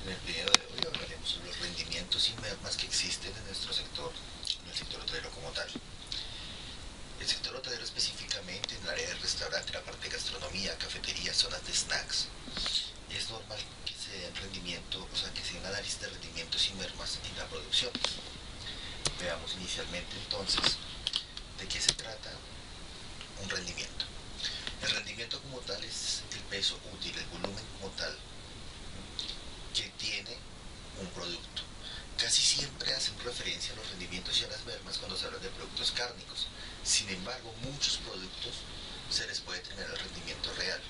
En el video de hoy hablaremos sobre los rendimientos y mermas que existen en nuestro sector, en el sector hotelero como tal. El sector hotelero específicamente en el área del restaurante, la parte de gastronomía, cafetería, zonas de snacks. Es normal que se den rendimiento, o sea, que se den análisis de rendimientos y mermas en la producción. Veamos inicialmente entonces de qué se trata un rendimiento. El rendimiento como tal es el peso útil, el volumen como tal que tiene un producto. Casi siempre hacemos referencia a los rendimientos y a las mermas cuando se habla de productos cárnicos. Sin embargo, muchos productos se les puede tener el rendimiento real.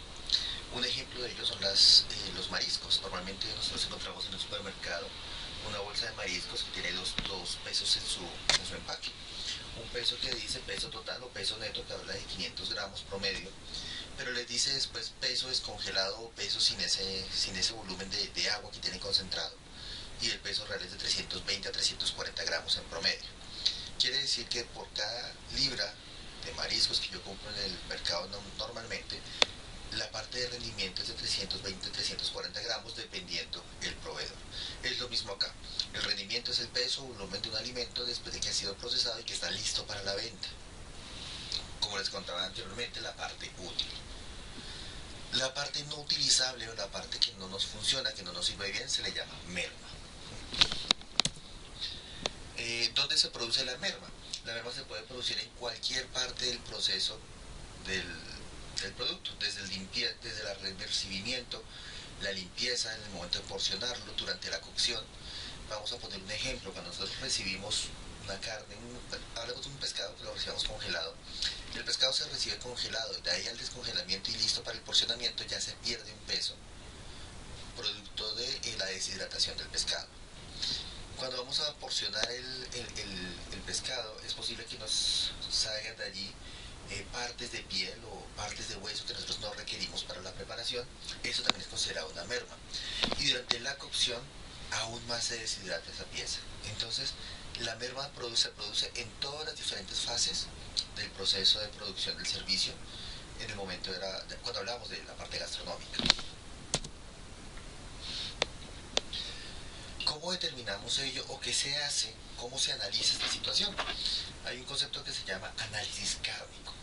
Un ejemplo de ello son los mariscos. Normalmente nosotros encontramos en el supermercado una bolsa de mariscos que tiene dos pesos en su empaque. Un peso que dice peso total o peso neto, que habla de 500 gramos promedio, pero les dice después peso descongelado o peso sin ese volumen de agua que tiene concentrado, y el peso real es de 320 a 340 gramos en promedio. Quiere decir que por cada libra de mariscos que yo compro en el mercado normalmente, la parte de rendimiento es de 320 a 340 gramos dependiendo el proveedor. Es lo mismo acá. El rendimiento es el peso o volumen de un alimento después de que ha sido procesado y que está listo para la venta. Como les contaba anteriormente, la parte útil. La parte no utilizable o la parte que no nos funciona, que no nos sirve bien, se le llama merma. ¿Dónde se produce la merma? La merma se puede producir en cualquier parte del proceso del producto, desde el recibimiento, la limpieza, en el momento de porcionarlo, durante la cocción. Vamos a poner un ejemplo. Cuando nosotros recibimos una carne, hablamos de un pescado que lo recibamos congelado. El pescado se recibe congelado, de ahí al descongelamiento y listo para el porcionamiento ya se pierde un peso, producto de la deshidratación del pescado. Cuando vamos a porcionar el pescado, es posible que nos salgan de allí partes de piel o partes de hueso que nosotros no requerimos para la preparación. Eso también es considerado una merma. Y durante la cocción aún más se deshidrata esa pieza. Entonces la merma se produce en todas las diferentes fases del proceso de producción del servicio en el momento cuando hablamos de la parte gastronómica. ¿Cómo determinamos ello o qué se hace? ¿Cómo se analiza esta situación? Hay un concepto que se llama análisis cárnico.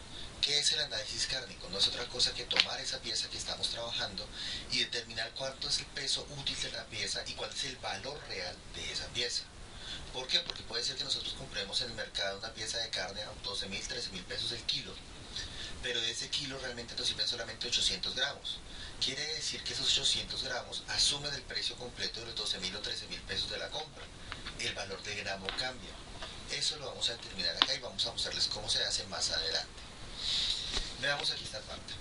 ¿Qué es el análisis cárnico? No es otra cosa que tomar esa pieza que estamos trabajando y determinar cuánto es el peso útil de la pieza y cuál es el valor real de esa pieza. ¿Por qué? Porque puede ser que nosotros compremos en el mercado una pieza de carne a 12.000, 13.000 pesos el kilo, pero de ese kilo realmente nos sirven solamente 800 gramos. Quiere decir que esos 800 gramos asumen el precio completo de los 12.000 o 13.000 pesos de la compra. El valor de gramo cambia. Eso lo vamos a determinar acá y vamos a mostrarles cómo se hace más adelante. Veamos aquí esta parte.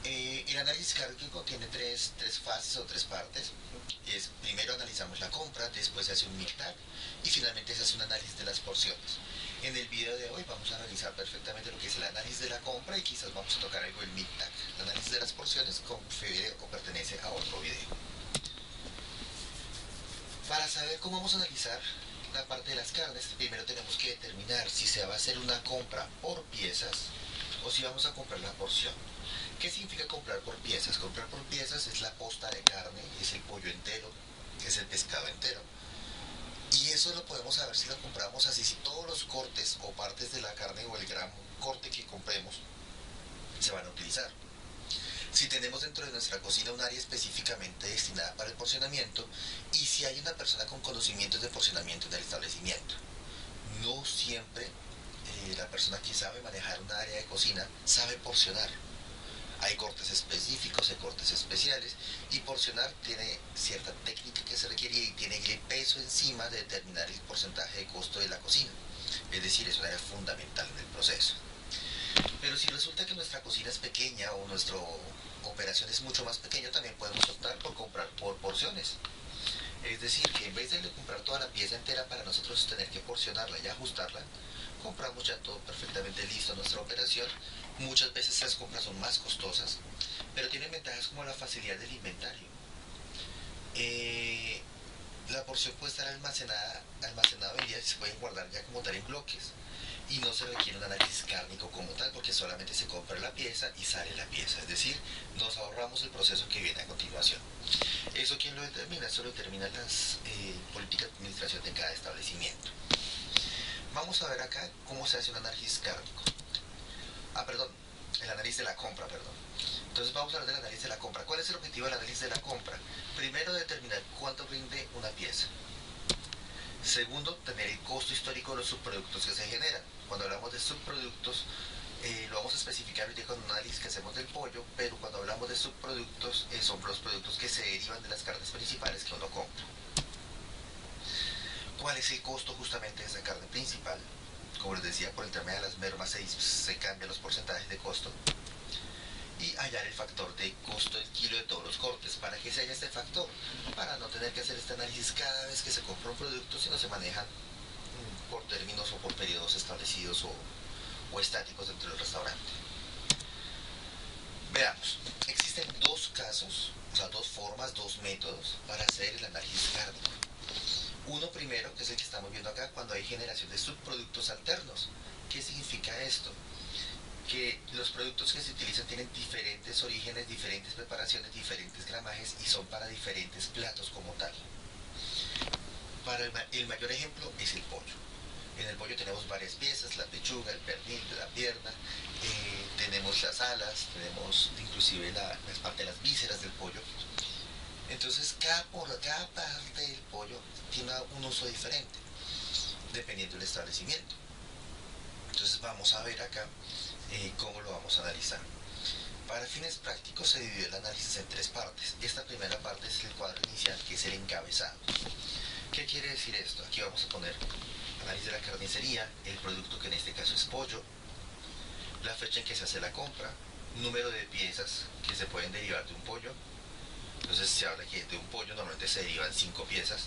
El análisis cárnico tiene tres fases o tres partes. Primero analizamos la compra, después se hace un MICTAC y finalmente se hace un análisis de las porciones. En el video de hoy vamos a realizar perfectamente lo que es el análisis de la compra y quizás vamos a tocar algo del MICTAC. El análisis de las porciones confere o pertenece a otro video. Para saber cómo vamos a analizar la parte de las carnes, primero tenemos que determinar si se va a hacer una compra por piezas o si vamos a comprar la porción. ¿Qué significa comprar por piezas? Comprar por piezas es la posta de carne, es el pollo entero, es el pescado entero. Y eso lo podemos saber si lo compramos así, si todos los cortes o partes de la carne o el gramo corte que compremos se van a utilizar. Si tenemos dentro de nuestra cocina un área específicamente destinada para el porcionamiento y si hay una persona con conocimientos de porcionamiento del establecimiento. No siempre la persona que sabe manejar un área de cocina sabe porcionar. Hay cortes específicos, hay cortes especiales y porcionar tiene cierta técnica que se requiere y tiene el peso encima de determinar el porcentaje de costo de la cocina. Es decir, es una área fundamental en el proceso. Pero si resulta que nuestra cocina es pequeña o nuestra operación es mucho más pequeña, también podemos optar por comprar por porciones. Es decir, que en vez de comprar toda la pieza entera para nosotros tener que porcionarla y ajustarla, compramos ya todo perfectamente listo en nuestra operación. Muchas veces esas compras son más costosas, pero tienen ventajas como la facilidad del inventario. La porción puede estar almacenada en días y se pueden guardar ya como tal en bloques. Y no se requiere un análisis cárnico como tal porque solamente se compra la pieza y sale la pieza. Es decir, nos ahorramos el proceso que viene a continuación. Eso ¿Esto quién lo determina? Eso lo determinan las políticas de administración de cada establecimiento. Vamos a ver acá cómo se hace un análisis kármico. Perdón, el análisis de la compra, perdón. Entonces vamos a hablar del análisis de la compra. ¿Cuál es el objetivo del análisis de la compra? Primero, determinar cuánto rinde una pieza. Segundo, tener el costo histórico de los subproductos que se generan. Cuando hablamos de subproductos, lo vamos a especificar hoy con un análisis que hacemos del pollo, pero cuando hablamos de subproductos, son los productos que se derivan de las carnes principales que uno compra. ¿Cuál es el costo justamente de esa carne principal? Como les decía, por el tema de las mermas se cambian los porcentajes de costo. Y hallar el factor de costo del kilo de todos los cortes. ¿Para qué se halla este factor? Para no tener que hacer este análisis cada vez que se compra un producto, sino se manejan por términos o por periodos establecidos o estáticos dentro del restaurante. Veamos, existen dos casos, o sea, dos formas, dos métodos para hacer el análisis kármico. Uno primero, que es el que estamos viendo acá, cuando hay generación de subproductos alternos. ¿Qué significa esto? Que los productos que se utilizan tienen diferentes orígenes, diferentes preparaciones, diferentes gramajes y son para diferentes platos como tal. Para el mayor ejemplo es el pollo. En el pollo tenemos varias piezas, la pechuga, el pernil, la pierna, tenemos las alas, tenemos inclusive las vísceras del pollo. Entonces cada parte del pollo tiene un uso diferente, dependiendo del establecimiento. Entonces vamos a ver acá cómo lo vamos a analizar. Para fines prácticos se divide el análisis en tres partes. Esta primera parte es el cuadro inicial, que es el encabezado. ¿Qué quiere decir esto? Aquí vamos a poner análisis de la carnicería, el producto que en este caso es pollo, la fecha en que se hace la compra, número de piezas que se pueden derivar de un pollo. Entonces se habla que de un pollo normalmente se derivan 5 piezas,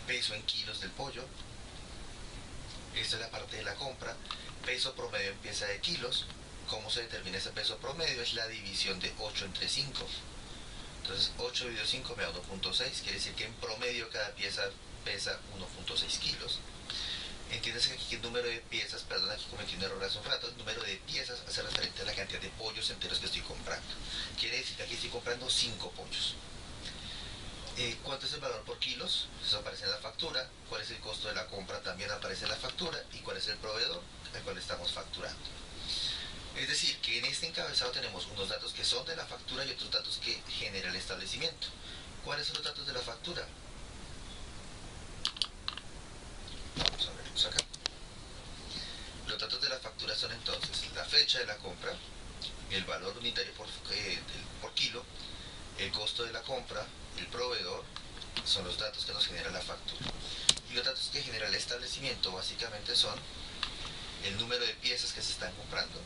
peso en kilos del pollo. Esta es la parte de la compra. Peso promedio en pieza de kilos. ¿Cómo se determina ese peso promedio? Es la división de 8 entre 5. Entonces 8 dividido 5 me da 1.6. Quiere decir que en promedio cada pieza pesa 1.6 kilos. Entiendes que aquí el número de piezas, perdón, aquí cometí un error hace un rato, el número de piezas hace referente a la cantidad de pollos enteros que estoy comprando. Quiere decir que aquí estoy comprando 5 pollos. ¿Cuánto es el valor por kilos? Eso aparece en la factura. ¿Cuál es el costo de la compra? También aparece en la factura. ¿Y cuál es el proveedor al cual estamos facturando? Es decir, que en este encabezado tenemos unos datos que son de la factura y otros datos que genera el establecimiento. ¿Cuáles son los datos de la factura? Vamos a verlos acá. Los datos de la factura son entonces la fecha de la compra, el valor unitario por kilo, el costo de la compra, el proveedor, son los datos que nos genera la factura. Y los datos que genera el establecimiento básicamente son el número de piezas que se están comprando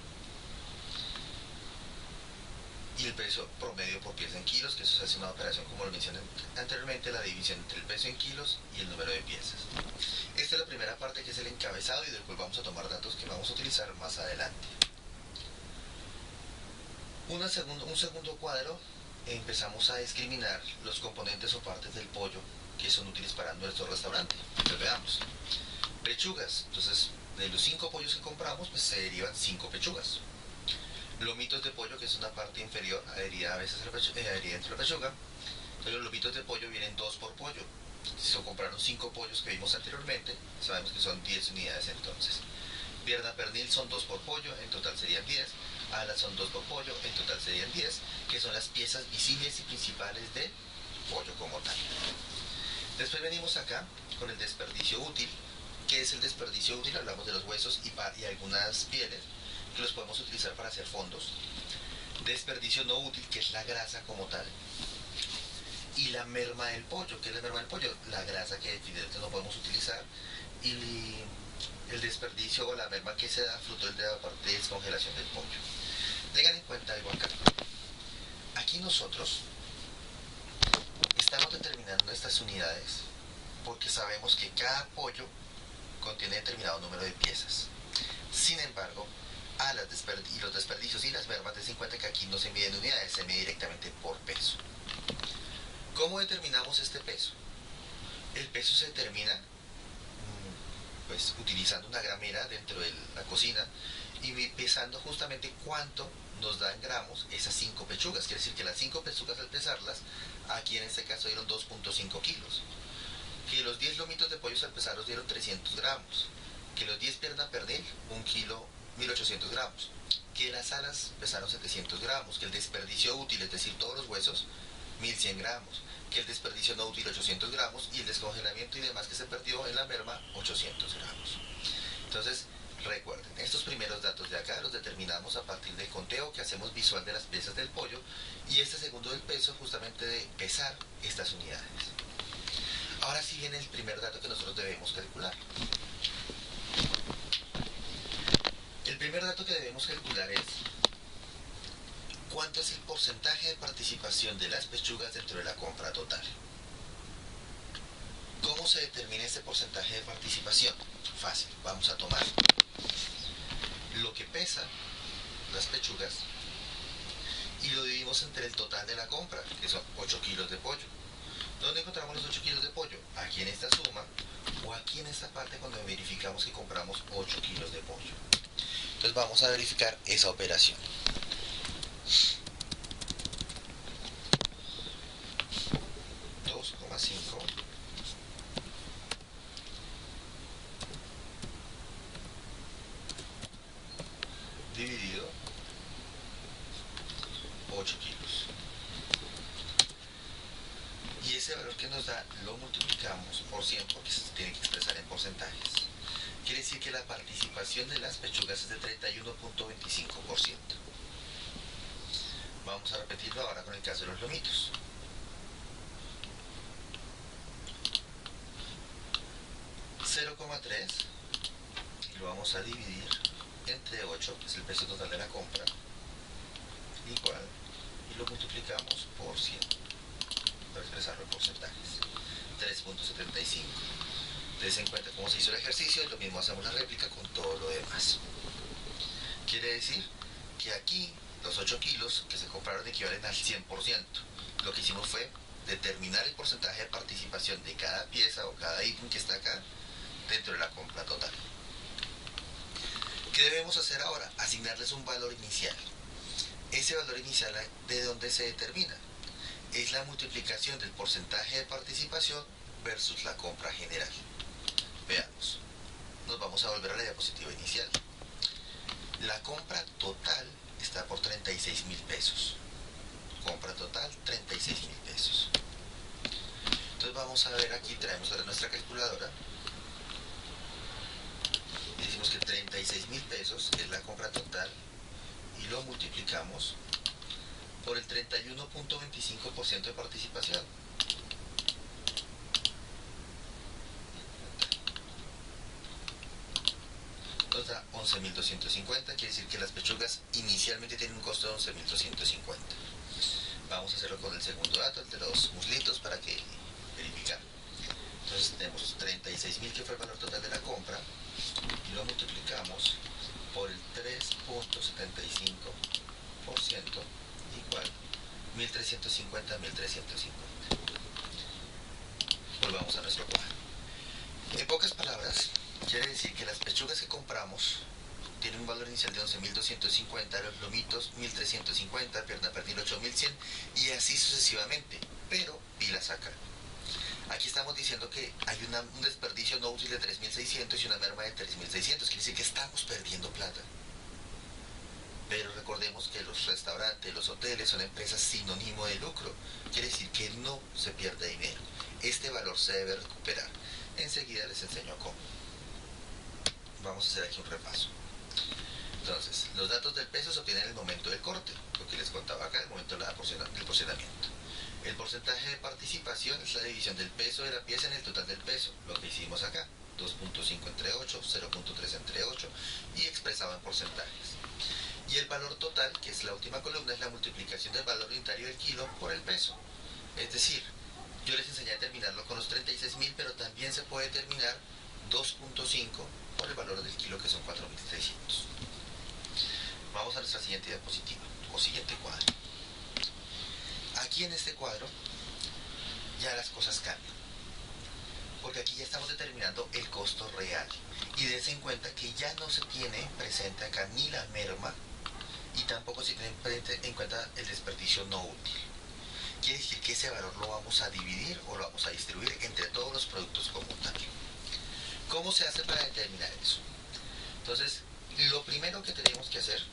y el precio promedio por pieza en kilos, que eso se hace una operación, como lo mencioné anteriormente, la división entre el peso en kilos y el número de piezas. Esta es la primera parte, que es el encabezado, y del cual vamos a tomar datos que vamos a utilizar más adelante. Un segundo cuadro, empezamos a discriminar los componentes o partes del pollo que son útiles para nuestro restaurante. Entonces veamos. Pechugas. Entonces, de los 5 pollos que compramos, pues se derivan 5 pechugas. Lomitos de pollo, que es una parte inferior adherida a veces adherida dentro de la pechuga. Entonces los lomitos de pollo vienen 2 por pollo. Si se compraron 5 pollos que vimos anteriormente, sabemos que son 10 unidades entonces. Pierna pernil son 2 por pollo, en total serían 10. Alas son 2 por pollo, en total serían 10, que son las piezas visibles y principales del pollo como tal. Después venimos acá con el desperdicio útil. ¿Qué es el desperdicio útil? Hablamos de los huesos y algunas pieles que los podemos utilizar para hacer fondos. Desperdicio no útil, que es la grasa como tal. Y la merma del pollo. ¿Qué es la merma del pollo? La grasa que definitivamente no podemos utilizar. Y el desperdicio o la merma que se da fruto de la parte de descongelación del pollo. Tengan en cuenta algo acá. Aquí nosotros estamos determinando estas unidades porque sabemos que cada pollo contiene determinado número de piezas. Sin embargo, los desperdicios y las mermas, de 50, que aquí no se miden unidades, se mide directamente por peso. ¿Cómo determinamos este peso? El peso se determina pues utilizando una gramera dentro de la cocina y pesando justamente cuánto nos da en gramos esas 5 pechugas. Quiere decir que las 5 pechugas al pesarlas, aquí en este caso dieron 2.5 kilos. Que los 10 lomitos de pollo al pesarlos dieron 300 gramos. Que los 10 piernas pernil, 1 kilo, 1800 gramos. Que las alas pesaron 700 gramos. Que el desperdicio útil, es decir, todos los huesos, 1100 gramos. Que el desperdicio no útil, 800 gramos. Y el descongelamiento y demás que se perdió en la merma, 800 gramos. Entonces, recuerden, estos primeros datos de acá los determinamos a partir del conteo que hacemos visual de las piezas del pollo, y este segundo del peso justamente de pesar estas unidades. Ahora sí viene el primer dato que nosotros debemos calcular. El primer dato que debemos calcular es cuánto es el porcentaje de participación de las pechugas dentro de la compra total. ¿Cómo se determina este porcentaje de participación? Fácil, vamos a tomar lo que pesan las pechugas y lo dividimos entre el total de la compra, que son 8 kilos de pollo. ¿Dónde encontramos los 8 kilos de pollo? Aquí en esta suma o aquí en esta parte cuando verificamos que compramos 8 kilos de pollo. Entonces vamos a verificar esa operación. Dividido 8 kilos. Y ese valor que nos da lo multiplicamos por 100 porque se tiene que expresar en porcentajes. Quiere decir que la participación de las pechugas es de 31.25%. Vamos a repetirlo ahora con el caso de los lomitos. 0,3 y lo vamos a dividir entre 8, que es el peso total de la compra, igual, y lo multiplicamos por 100 para expresarlo en porcentajes, 3.75. Tenés en cuenta cómo se hizo el ejercicio y lo mismo hacemos la réplica con todo lo demás. Quiere decir que aquí los 8 kilos que se compraron equivalen al 100%. Lo que hicimos fue determinar el porcentaje de participación de cada pieza o cada ítem que está acá dentro de la compra total. ¿Qué debemos hacer ahora? Asignarles un valor inicial. Ese valor inicial, ¿de dónde se determina? Es la multiplicación del porcentaje de participación versus la compra general. Veamos. Nos vamos a volver a la diapositiva inicial. La compra total está por 36.000 pesos. Compra total, 36.000 pesos. Entonces vamos a ver aquí, traemos ahora nuestra calculadora. Y decimos que 36.000 pesos es la compra total y lo multiplicamos por el 31.25% de participación. Nos da 11.250, quiere decir que las pechugas inicialmente tienen un costo de 11.250. Vamos a hacerlo con el segundo dato, el de los muslitos, para que verificar. Entonces tenemos 36.000 que fue el valor total de la compra y lo multiplicamos por el 3.75% igual 1.350, 1.350. Volvamos a nuestro cuadro. En pocas palabras, quiere decir que las pechugas que compramos tienen un valor inicial de 11.250, los lomitos 1.350, pierna pernil 8.100 y así sucesivamente, pero pilas acá. Aquí estamos diciendo que hay un desperdicio no útil de 3.600 y una merma de 3.600, quiere decir que estamos perdiendo plata. Pero recordemos que los restaurantes, los hoteles son empresas sinónimo de lucro, quiere decir que no se pierde dinero. Este valor se debe recuperar. Enseguida les enseño cómo. Vamos a hacer aquí un repaso. Entonces, los datos del peso se obtienen en el momento del corte, lo que les contaba acá, el momento del porcionamiento. El porcentaje de participación es la división del peso de la pieza en el total del peso, lo que hicimos acá, 2.5 entre 8, 0.3 entre 8, y expresado en porcentajes. Y el valor total, que es la última columna, es la multiplicación del valor unitario del kilo por el peso. Es decir, yo les enseñé a terminarlo con los 36.000, pero también se puede terminar 2.5 por el valor del kilo, que son 4.300. Vamos a nuestra siguiente diapositiva, o siguiente cuadro. Aquí en este cuadro ya las cosas cambian, porque aquí ya estamos determinando el costo real. Y dense en cuenta que ya no se tiene presente acá ni la merma y tampoco se tiene en cuenta el desperdicio no útil. Quiere decir que ese valor lo vamos a dividir o lo vamos a distribuir entre todos los productos como tal. ¿Cómo se hace para determinar eso? Entonces, lo primero que tenemos que hacer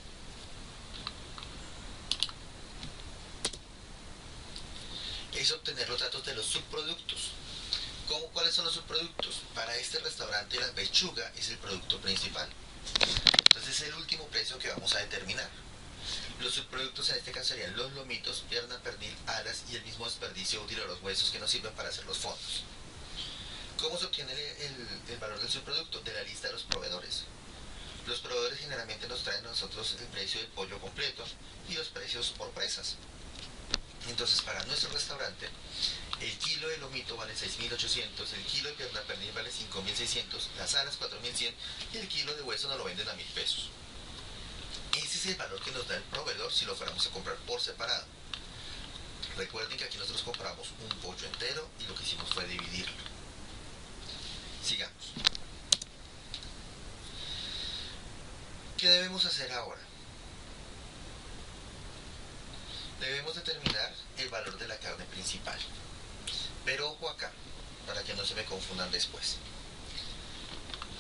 es obtener los datos de los subproductos. ¿Cuáles son los subproductos? Para este restaurante la pechuga es el producto principal. Entonces es el último precio que vamos a determinar. Los subproductos en este caso serían los lomitos, pierna, pernil, alas y el mismo desperdicio útil o los huesos que nos sirven para hacer los fondos. ¿Cómo se obtiene el valor del subproducto? De la lista de los proveedores. Los proveedores generalmente nos traen a nosotros el precio del pollo completo y los precios por presas. Entonces para nuestro restaurante el kilo de lomito vale 6.800, el kilo de pierna pernil vale 5.600, las alas 4.100 y el kilo de hueso nos lo venden a 1.000 pesos. Ese es el valor que nos da el proveedor si lo fuéramos a comprar por separado. Recuerden que aquí nosotros compramos un pollo entero y lo que hicimos fue dividirlo. Sigamos. ¿Qué debemos hacer ahora? Debemos determinar el valor de la carne principal. Pero ojo acá, para que no se me confundan después.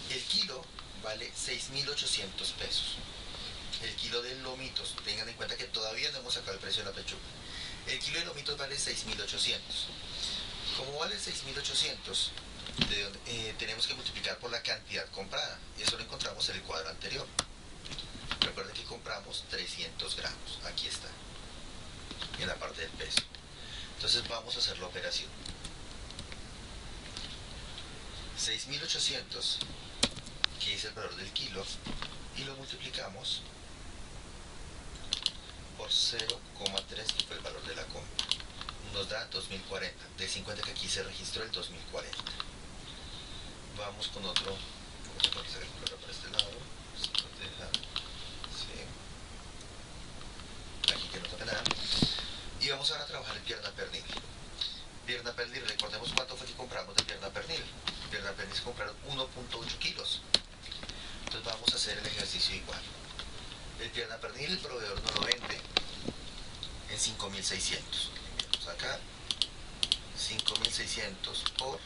El kilo vale 6.800 pesos. El kilo de lomitos, tengan en cuenta que todavía no hemos sacado el precio de la pechuga. El kilo de lomitos vale 6.800. Como vale 6.800, tenemos que multiplicar por la cantidad comprada. Y eso lo encontramos en el cuadro anterior. Recuerden que compramos 300 gramos. Aquí está. En la parte del peso. Entonces vamos a hacer la operación. 6.800, que es el valor del kilo, y lo multiplicamos por 0,3, que fue el valor de la compra. Nos da 2.040. De 50 que aquí se registró el 2.040. Vamos con otro. Vamos a poner el color para este lado. Aquí que no toca nada. Y vamos ahora a trabajar en pierna pernil. Pierna pernil, recordemos cuánto fue que compramos de pierna pernil. Pierna pernil se compraron 1.8 kilos. Entonces vamos a hacer el ejercicio igual. El pierna pernil el proveedor nos lo vende en 5.600. Vamos acá, 5.600 por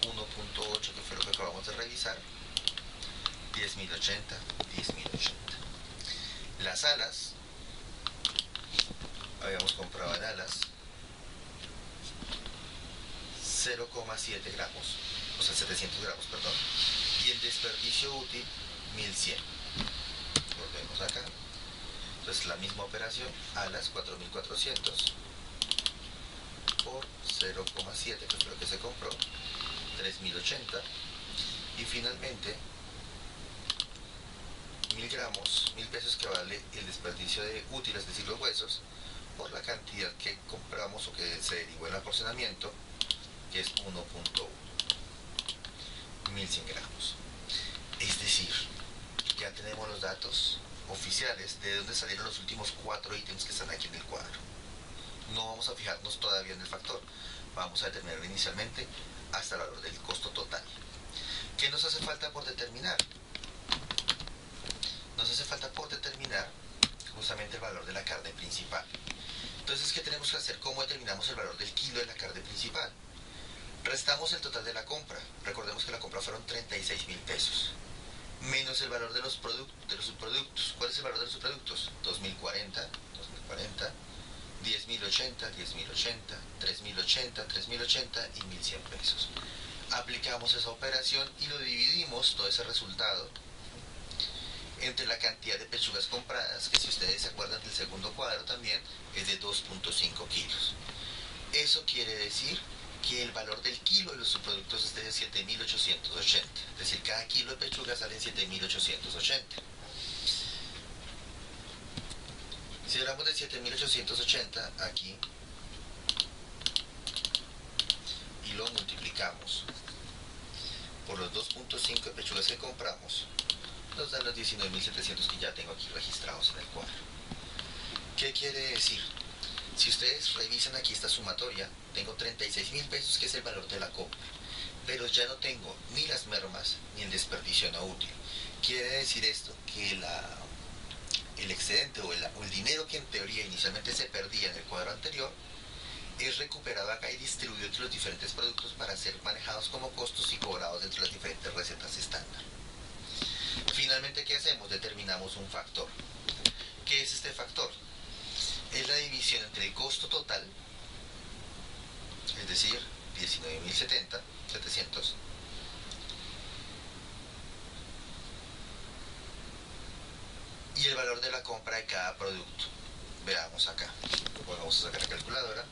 1.8, que fue lo que acabamos de revisar, 10.080, 10.080. Las alas, habíamos comprado en alas 0,7 gramos, o sea 700 gramos, perdón, y el desperdicio útil 1.100. Volvemos acá. Entonces la misma operación, alas 4.400 por 0,7, que fue lo que se compró, 3.080, y finalmente 1.000 gramos, 1.000 pesos, que vale el desperdicio de útil, es decir, los huesos, por la cantidad que compramos o que se derivó en el aporcionamiento, que es 1.1, 1.100 gramos. Es decir, ya tenemos los datos oficiales de dónde salieron los últimos 4 ítems que están aquí en el cuadro. No vamos a fijarnos todavía en el factor, vamos a determinar inicialmente hasta el valor del costo total. ¿Qué nos hace falta por determinar? Nos hace falta por determinar justamente el valor de la carne principal. Entonces, ¿qué tenemos que hacer? ¿Cómo determinamos el valor del kilo de la carne principal? Restamos el total de la compra. Recordemos que la compra fueron 36.000 pesos. Menos el valor de los subproductos. ¿Cuál es el valor de los subproductos? 2.040, 10.080, 10.080, 3.080, 3.080 y 1.100 pesos. Aplicamos esa operación y lo dividimos, todo ese resultado, entre la cantidad de pechugas compradas, que si ustedes se acuerdan del segundo cuadro también, es de 2.5 kilos. Eso quiere decir que el valor del kilo de los subproductos es de 7.880. Es decir, cada kilo de pechuga sale en 7.880. Si hablamos de 7.880 aquí y lo multiplicamos por los 2.5 de pechugas que compramos, nos dan los 19.700 que ya tengo aquí registrados en el cuadro. ¿Qué quiere decir? Si ustedes revisan aquí esta sumatoria, tengo 36.000 pesos, que es el valor de la compra, pero ya no tengo ni las mermas ni el desperdicio no útil. Quiere decir esto que el excedente o el dinero que en teoría inicialmente se perdía en el cuadro anterior es recuperado acá y distribuido entre los diferentes productos para ser manejados como costos y cobrados entre las diferentes recetas estándar. Finalmente, ¿qué hacemos? Determinamos un factor. ¿Qué es este factor? Es la división entre el costo total, es decir, 19.700, y el valor de la compra de cada producto. Veamos acá. Pues vamos a sacar la calculadora.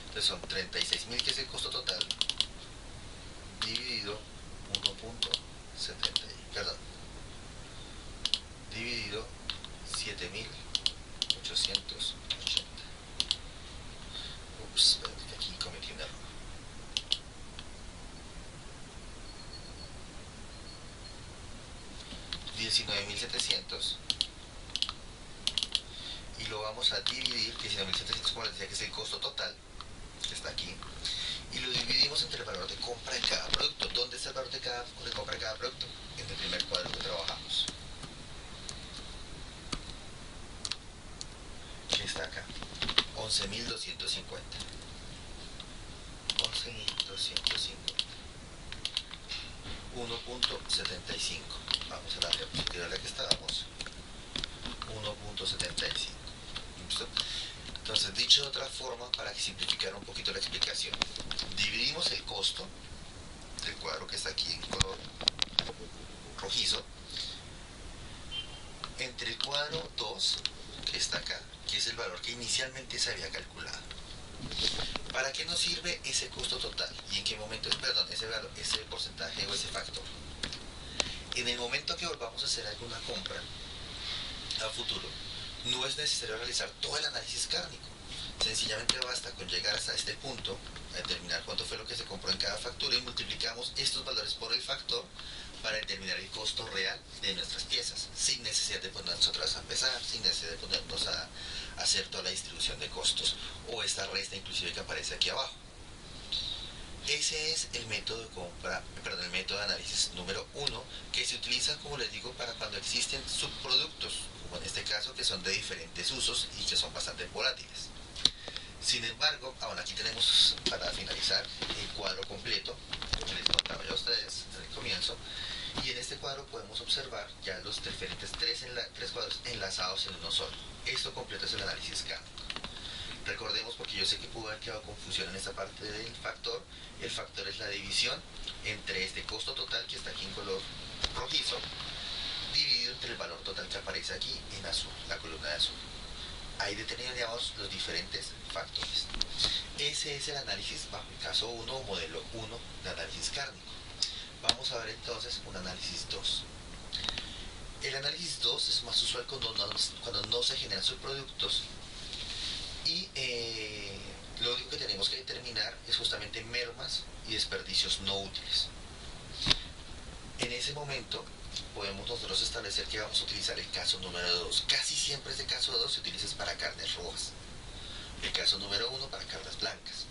Entonces son 36.000, que es el costo total, dividido 1.70, perdón, dividido 7.880. Ups, aquí cometí un error. $19.700, y lo vamos a dividir, 19.700, como les decía, que es el costo total, que está aquí, y lo dividimos entre el valor de compra de cada producto. ¿Dónde está el valor de compra de cada producto? En el primer cuadro que trabajamos, que está acá, 11.250. 1.75. Vamos a la diapositiva en la que estábamos. 1.75. ¿Listo? Entonces, dicho de otra forma, para simplificar un poquito la explicación, dividimos el costo del cuadro que está aquí en color rojizo entre el cuadro 2, que está acá, que es el valor que inicialmente se había calculado. ¿Para qué nos sirve ese costo total? ¿Y en qué momento ese porcentaje o ese factor? En el momento que volvamos a hacer alguna compra a futuro, no es necesario realizar todo el análisis cárnico. Sencillamente basta con llegar hasta este punto, a determinar cuánto fue lo que se compró en cada factura, y multiplicamos estos valores por el factor para determinar el costo real de nuestras piezas, sin necesidad de ponernos otra vez a pesar, sin necesidad de ponernos a hacer toda la distribución de costos o esta resta inclusive que aparece aquí abajo. Ese es el método el método de análisis número 1, que se utiliza, como les digo, para cuando existen subproductos, como en este caso, que son de diferentes usos y que son bastante volátiles. Sin embargo, aún aquí tenemos, para finalizar, el cuadro completo, como les contaba yo a ustedes en el comienzo, y en este cuadro podemos observar ya los diferentes tres cuadros enlazados en uno solo. Esto completo es el análisis cárnico. Recordemos, porque yo sé que pudo haber quedado confusión en esta parte del factor, el factor es la división entre este costo total, que está aquí en color rojizo, dividido entre el valor total que aparece aquí en azul, la columna de azul. Ahí determinamos los diferentes factores. Ese es el análisis bajo el caso 1 o modelo 1 de análisis cárnico. Vamos a ver entonces un análisis 2. El análisis 2 es más usual cuando no se generan subproductos y lo único que tenemos que determinar es justamente mermas y desperdicios no útiles. En ese momento podemos nosotros establecer que vamos a utilizar el caso número 2. Casi siempre este caso 2 se utiliza para carnes rojas. El caso número 1 para carnes blancas.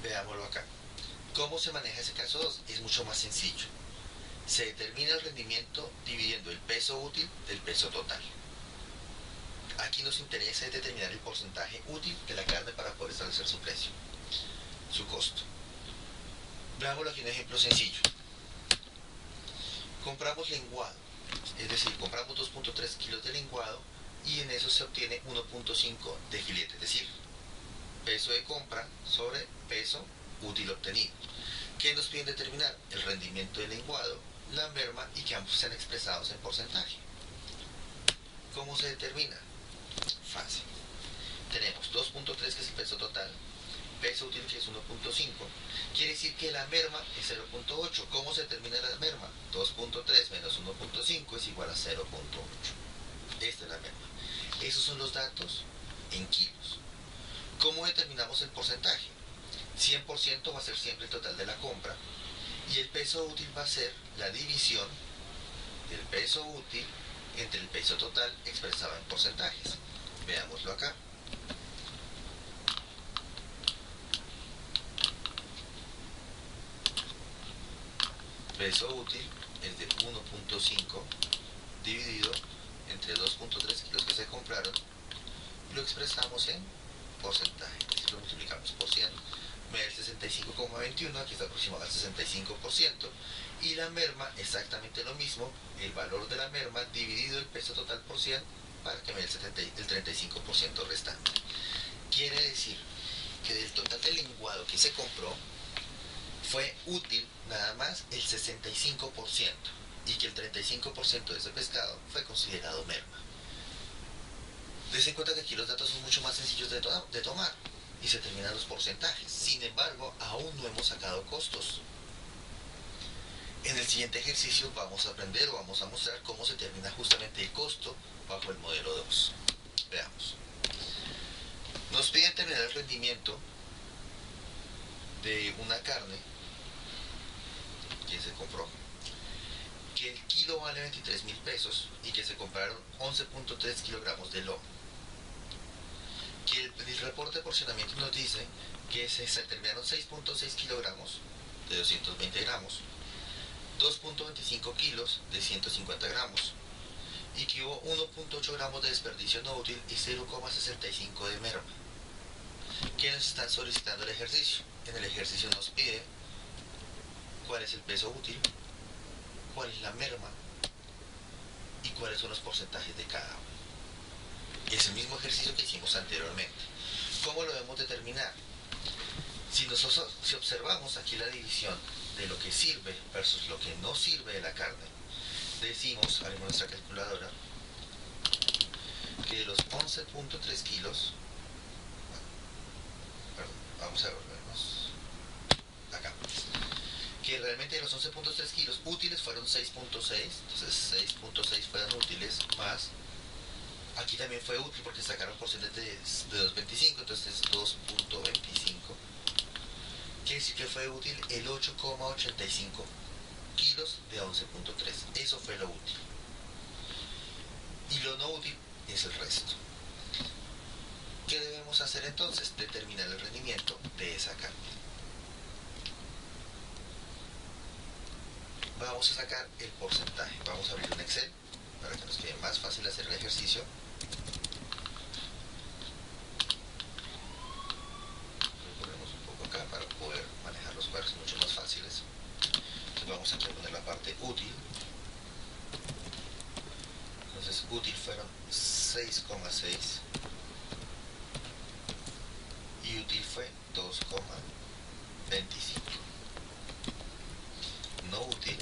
Veámoslo acá. ¿Cómo se maneja ese caso 2? Es mucho más sencillo. Se determina el rendimiento dividiendo el peso útil del peso total. Aquí nos interesa determinar el porcentaje útil de la carne para poder establecer su precio, su costo. Veámoslo aquí un ejemplo sencillo. Compramos lenguado, es decir, compramos 2.3 kilos de lenguado y en eso se obtiene 1.5 de filete, es decir, peso de compra sobre peso útil obtenido. ¿Qué nos piden determinar? El rendimiento del lenguado, la merma y que ambos sean expresados en porcentaje. ¿Cómo se determina? Fácil. Tenemos 2.3, que es el peso total, peso útil, que es 1.5, quiere decir que la merma es 0.8. ¿Cómo se determina la merma? 2.3 menos 1.5 es igual a 0.8. Esta es la merma. Esos son los datos en kilos. ¿Cómo determinamos el porcentaje? 100% va a ser siempre el total de la compra, y el peso útil va a ser la división del peso útil entre el peso total expresado en porcentajes. Veámoslo acá. Peso útil es de 1.5 dividido entre 2.3 kilos que se compraron, lo expresamos en porcentaje. Si lo multiplicamos por 100, me da el 65,21, aquí está aproximado al 65%, y la merma exactamente lo mismo, el valor de la merma dividido el peso total por 100 para que me dé el 35% restante. Quiere decir que del total del lenguado que se compró, fue útil nada más el 65% y que el 35% de ese pescado fue considerado merma. Dese cuenta que aquí los datos son mucho más sencillos de tomar y se terminan los porcentajes. Sin embargo, aún no hemos sacado costos. En el siguiente ejercicio vamos a aprender o vamos a mostrar cómo se termina justamente el costo bajo el modelo 2. Veamos. Nos piden terminar el rendimiento de una carne que se compró, que el kilo vale 23.000 pesos y que se compraron 11.3 kilogramos de lomo. Que el reporte de porcionamiento nos dice que se terminaron 6.6 kilogramos de 220 gramos, 2.25 kilos de 150 gramos y que hubo 1.8 gramos de desperdicio no útil y 0,65 de merma. ¿Qué nos están solicitando el ejercicio? En el ejercicio nos pide cuál es el peso útil, cuál es la merma y cuáles son los porcentajes de cada uno. Es el mismo ejercicio que hicimos anteriormente. ¿Cómo lo debemos determinar? Si observamos aquí la división de lo que sirve versus lo que no sirve de la carne, decimos, haremos nuestra calculadora, que de los 11.3 kilos, vamos a volvernos acá, que realmente de los 11.3 kilos útiles fueron 6.6, entonces 6.6 fueron útiles, más aquí también fue útil porque sacaron porciones de 2.25, entonces es 2.25, quiere decir que fue útil el 8,85 kilos de 11.3, eso fue lo útil, y lo no útil es el resto. ¿Qué debemos hacer entonces? Determinar el rendimiento de esa carne. Vamos a sacar el porcentaje. Vamos a abrir un Excel para que nos quede más fácil hacer el ejercicio. Recorremos un poco acá para poder manejar los cuadros mucho más fáciles. Entonces vamos a poner la parte útil. Entonces útil fueron 6,6 y útil fue 2,25. No útil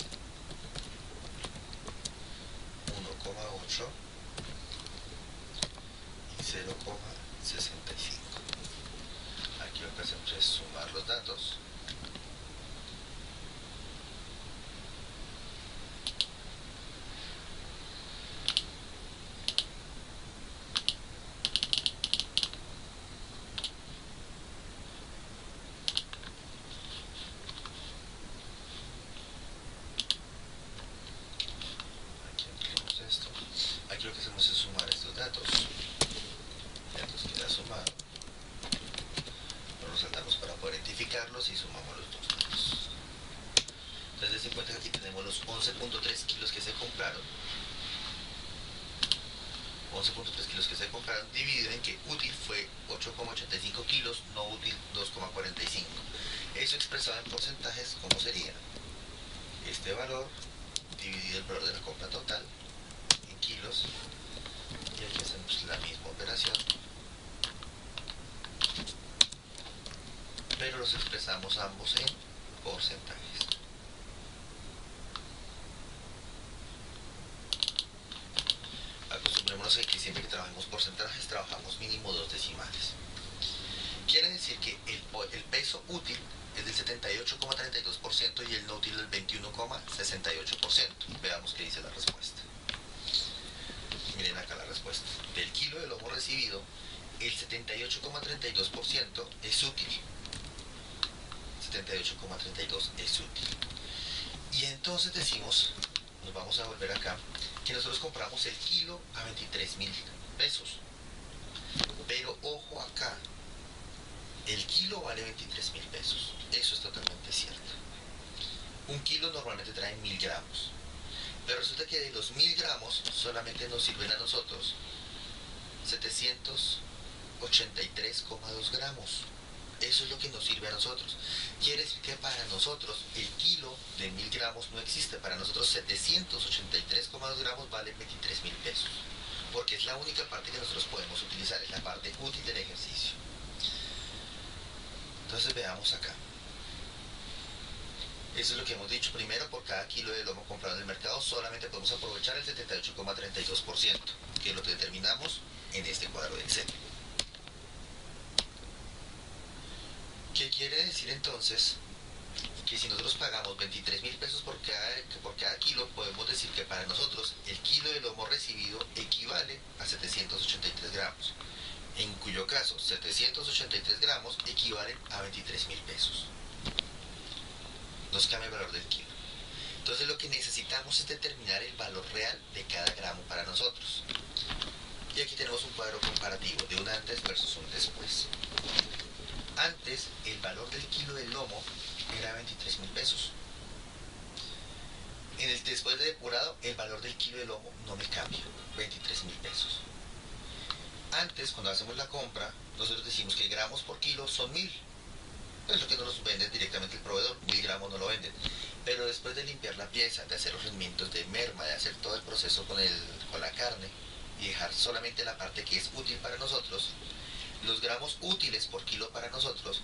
1,8 y 0,65. Aquí lo que hacemos es sumar los datos. Aquí lo que hacemos es sumar estos datos. Ya nos queda sumado. Los resaltamos para poder identificarlos y sumamos los dos datos. Entonces, den cuenta que aquí tenemos los 11.3 kilos que se compraron. 11.3 kilos que se compraron dividido en que útil fue 8,85 kilos, no útil 2,45. Eso expresado en porcentajes, ¿cómo sería? Este valor dividido el valor de la compra total en kilos, y aquí hacemos la misma operación, pero los expresamos ambos en porcentajes. Acostumbrémonos a que siempre que trabajemos porcentajes trabajamos mínimo 2 decimales. Quiere decir que el peso útil es del 78,32% y el no útil del 21,68%. Veamos qué dice la respuesta. Miren acá la respuesta. Del kilo de lomo recibido, el 78,32% es útil. 78,32 es útil. Y entonces decimos, nos vamos a volver acá, que nosotros compramos el kilo a 23.000 pesos. Pero ojo acá, el kilo vale 23.000 pesos. Eso es totalmente cierto. Un kilo normalmente trae 1000 gramos. Pero resulta que de los 1000 gramos solamente nos sirven a nosotros 783,2 gramos. Eso es lo que nos sirve a nosotros. Quiere decir que para nosotros el kilo de 1000 gramos no existe. Para nosotros 783,2 gramos vale 23.000 pesos. Porque es la única parte que nosotros podemos utilizar, es la parte útil del ejercicio. Entonces veamos acá. Eso es lo que hemos dicho. Primero, por cada kilo de lomo comprado en el mercado solamente podemos aprovechar el 78,32%, que lo determinamos en este cuadro de Excel. ¿Qué quiere decir entonces? Que si nosotros pagamos 23.000 pesos por cada kilo, podemos decir que para nosotros el kilo de lomo recibido equivale a 783 gramos, en cuyo caso 783 gramos equivalen a 23.000 pesos. Nos cambia el valor del kilo. Entonces lo que necesitamos es determinar el valor real de cada gramo para nosotros. Y aquí tenemos un cuadro comparativo de un antes versus un después. Antes, el valor del kilo de lomo era 23.000 pesos. Después de depurado, el valor del kilo de lomo no me cambia, 23.000 pesos. Antes, cuando hacemos la compra, nosotros decimos que gramos por kilo son 1000. Es lo que nos vende directamente el proveedor, 1000 gramos no lo venden. Pero después de limpiar la pieza, de hacer los rendimientos de merma, de hacer todo el proceso con la carne y dejar solamente la parte que es útil para nosotros, los gramos útiles por kilo para nosotros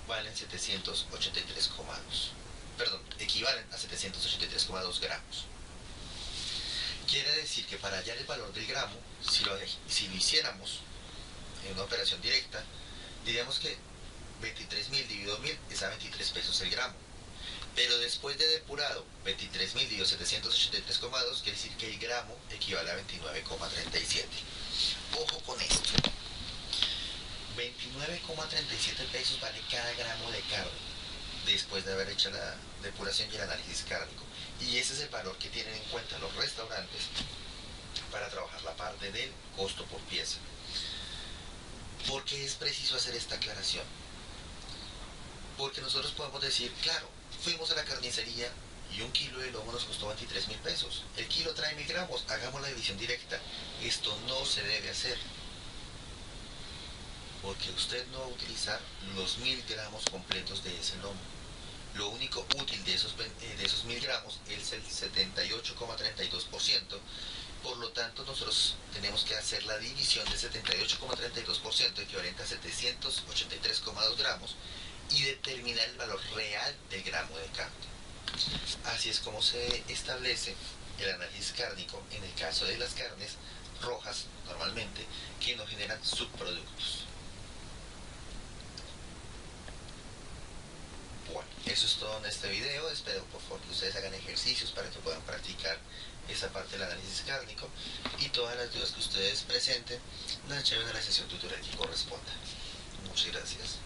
valen 783,2. Perdón, equivalen a 783,2 gramos. Quiere decir que para hallar el valor del gramo, si lo hiciéramos en una operación directa, diríamos que 23.000 dividido 1000 es a 23 pesos el gramo. Pero después de depurado, 23.000 dividido 783,2 quiere decir que el gramo equivale a 29,37. Ojo con esto. 29,37 pesos vale cada gramo de carne después de haber hecho la depuración y el análisis cárnico. Y ese es el valor que tienen en cuenta los restaurantes para trabajar la parte del costo por pieza. ¿Por qué es preciso hacer esta aclaración? Porque nosotros podemos decir, claro, fuimos a la carnicería y un kilo de lomo nos costó 23.000 pesos. El kilo trae 1000 gramos, hagamos la división directa. Esto no se debe hacer, porque usted no va a utilizar los 1000 gramos completos de ese lomo. Lo único útil de esos 1000 gramos es el 78,32%. Por lo tanto, nosotros tenemos que hacer la división de 78,32%, equivalente a 783,2 gramos, y determinar el valor real del gramo de carne. Así es como se establece el análisis cárnico en el caso de las carnes rojas, normalmente, que no generan subproductos. Bueno, eso es todo en este video. Espero por favor que ustedes hagan ejercicios para que puedan practicar esa parte del análisis cárnico, y todas las dudas que ustedes presenten las lleven a la sesión tutorial que corresponda. Muchas gracias.